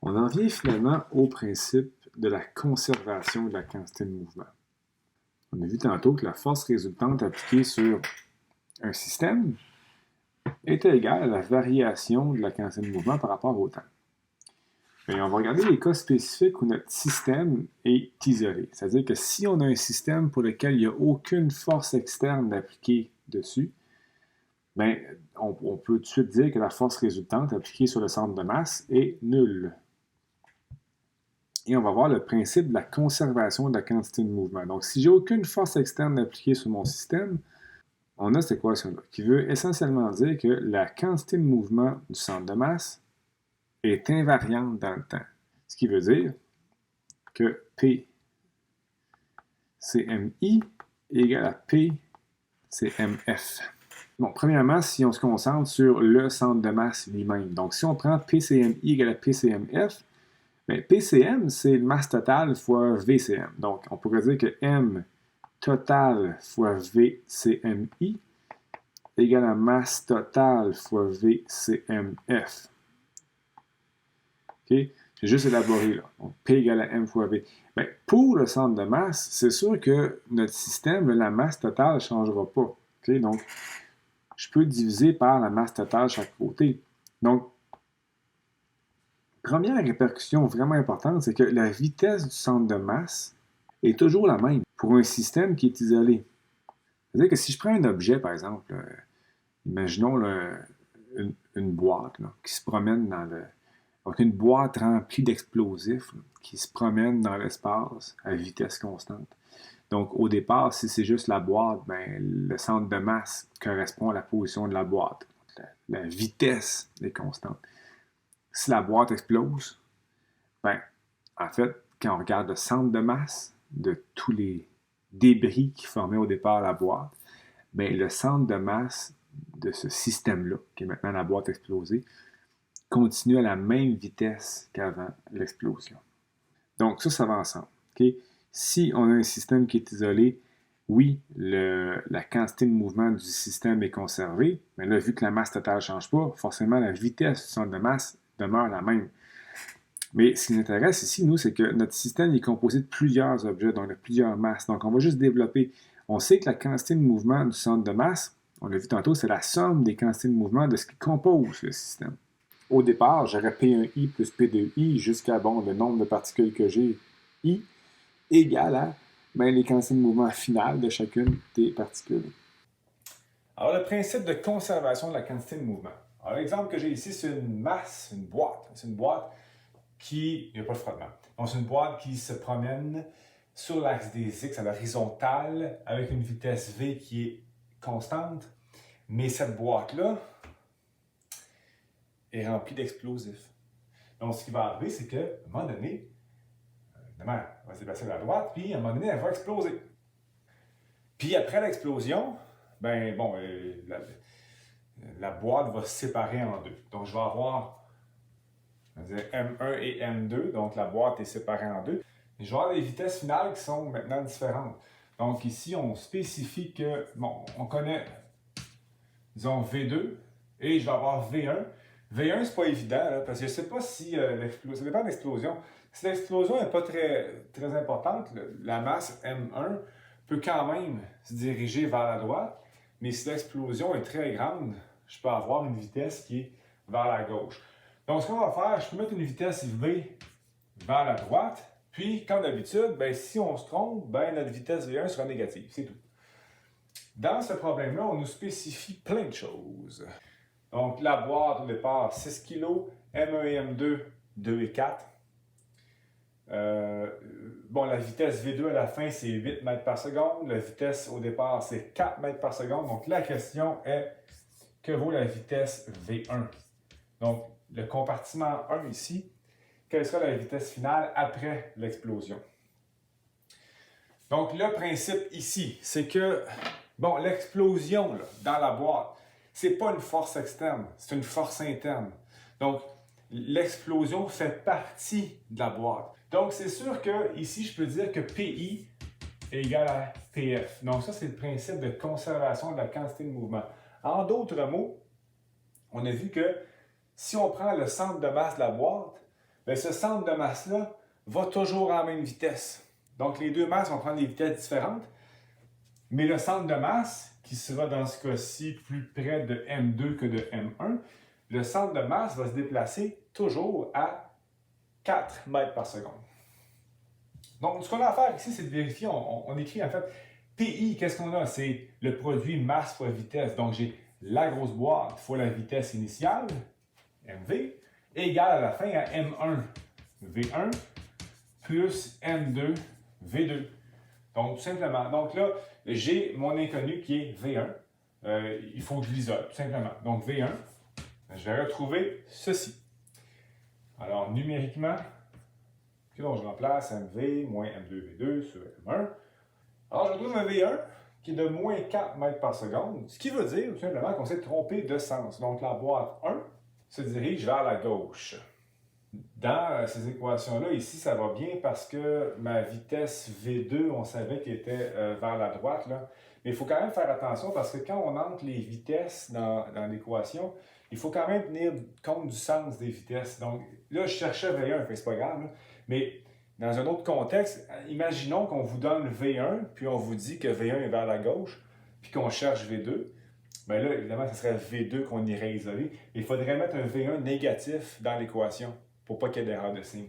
On en vient finalement au principe de la conservation de la quantité de mouvement. On a vu tantôt que la force résultante appliquée sur un système était égale à la variation de la quantité de mouvement par rapport au temps. Et on va regarder les cas spécifiques où notre système est isolé. C'est-à-dire que si on a un système pour lequel il n'y a aucune force externe appliquée dessus, bien, on peut tout de suite dire que la force résultante appliquée sur le centre de masse est nulle. Et on va voir le principe de la conservation de la quantité de mouvement. Donc, si j'ai aucune force externe appliquée sur mon système, on a cette équation-là, qui veut essentiellement dire que la quantité de mouvement du centre de masse est invariante dans le temps. Ce qui veut dire que P CMI est égal à P CMF. Bon, premièrement, si on se concentre sur le centre de masse lui-même, donc si on prend PCMI égale à PCMF, bien, PCM, c'est masse totale fois VCM. Donc, on pourrait dire que M total fois VCMI égale à masse totale fois VCMF. OK? J'ai juste élaboré là. Donc, P égale à M fois V. Bien, pour le centre de masse, c'est sûr que notre système, la masse totale ne changera pas. OK? Donc, je peux diviser par la masse totale chaque côté. Donc, première répercussion vraiment importante, c'est que la vitesse du centre de masse est toujours la même pour un système qui est isolé. C'est-à-dire que si je prends un objet, par exemple, imaginons là, une boîte là, qui se promène dans le... Donc, une boîte remplie d'explosifs là, qui se promène dans l'espace à vitesse constante. Donc, au départ, si c'est juste la boîte, ben, le centre de masse correspond à la position de la boîte. La vitesse est constante. Si la boîte explose, ben, en fait, quand on regarde le centre de masse de tous les débris qui formaient au départ la boîte, ben, le centre de masse de ce système-là, qui est maintenant la boîte explosée, continue à la même vitesse qu'avant l'explosion. Donc, ça va ensemble. Okay? Si on a un système qui est isolé, oui, la quantité de mouvement du système est conservée, mais là, vu que la masse totale ne change pas, forcément, la vitesse du centre de masse demeure la même. Mais ce qui nous intéresse ici, nous, c'est que notre système est composé de plusieurs objets, donc de plusieurs masses. Donc, on va juste développer. On sait que la quantité de mouvement du centre de masse, on l'a vu tantôt, c'est la somme des quantités de mouvement de ce qui compose le système. Au départ, j'aurais P1I plus P2I jusqu'à le nombre de particules que j'ai, I, égal à les quantités de mouvement finales de chacune des particules. Alors, le principe de conservation de la quantité de mouvement. Alors, l'exemple que j'ai ici, c'est une masse, une boîte. C'est une boîte qui... Il n'y a pas de frottement. Donc, c'est une boîte qui se promène sur l'axe des X à l'horizontale avec une vitesse V qui est constante. Mais cette boîte-là est remplie d'explosifs. Donc, ce qui va arriver, c'est qu'à un moment donné, évidemment, elle va se déplacer à la droite, puis à un moment donné, elle va exploser. Puis après l'explosion, la boîte va se séparer en deux. Donc, je vais avoir M1 et M2, donc la boîte est séparée en deux. Et je vais avoir des vitesses finales qui sont maintenant différentes. Donc ici, on spécifie que, on connaît, disons, V2, et je vais avoir V1. V1, c'est pas évident, là, parce que je ne sais pas si ça dépend de l'explosion. Si l'explosion n'est pas très, très importante, la masse M1 peut quand même se diriger vers la droite, mais si l'explosion est très grande, je peux avoir une vitesse qui est vers la gauche. Donc, ce qu'on va faire, je peux mettre une vitesse V vers la droite, puis, comme d'habitude, si on se trompe, notre vitesse V1 sera négative, c'est tout. Dans ce problème-là, on nous spécifie plein de choses. Donc, la boîte au départ, 6 kg, M1 et M2, 2 et 4. La vitesse V2 à la fin, c'est 8 mètres par seconde. La vitesse au départ, c'est 4 mètres par seconde. Donc, la question est, que vaut la vitesse V1? Donc, le compartiment 1 ici, quelle sera la vitesse finale après l'explosion? Donc, le principe ici, c'est que, l'explosion dans la boîte, ce n'est pas une force externe, c'est une force interne. Donc, l'explosion fait partie de la boîte. Donc, c'est sûr que ici, je peux dire que PI est égal à PF. Donc, ça, c'est le principe de conservation de la quantité de mouvement. En d'autres mots, on a vu que si on prend le centre de masse de la boîte, bien, ce centre de masse-là va toujours à la même vitesse. Donc, les deux masses vont prendre des vitesses différentes, mais le centre de masse, qui sera dans ce cas-ci plus près de M2 que de M1, le centre de masse va se déplacer toujours à 4 mètres par seconde. Donc, ce qu'on a à faire ici, c'est de vérifier, on écrit en fait PI, qu'est-ce qu'on a? C'est le produit masse fois vitesse. Donc, j'ai la grosse boîte fois la vitesse initiale, MV, égale à la fin à M1, V1, plus M2, V2. Donc, tout simplement. Donc là, j'ai mon inconnu qui est V1. Il faut que je l'isole, tout simplement. Donc, V1, je vais retrouver ceci. Alors, numériquement, donc je remplace MV moins M2, V2 sur M1. Alors, je retrouve un V1 qui est de moins 4 mètres par seconde, ce qui veut dire tout simplement qu'on s'est trompé de sens. Donc, la boîte 1 se dirige vers la gauche. Dans ces équations-là, ici, ça va bien parce que ma vitesse V2, on savait qu'elle était vers la droite. Là. Mais il faut quand même faire attention parce que quand on entre les vitesses dans l'équation, il faut quand même tenir compte du sens des vitesses. Donc là, je cherchais V1, c'est pas grave. Là. Mais dans un autre contexte, imaginons qu'on vous donne V1, puis on vous dit que V1 est vers la gauche, puis qu'on cherche V2. Bien là, évidemment, ce serait V2 qu'on irait isoler. Il faudrait mettre un V1 négatif dans l'équation pour pas qu'il y ait d'erreur de signe.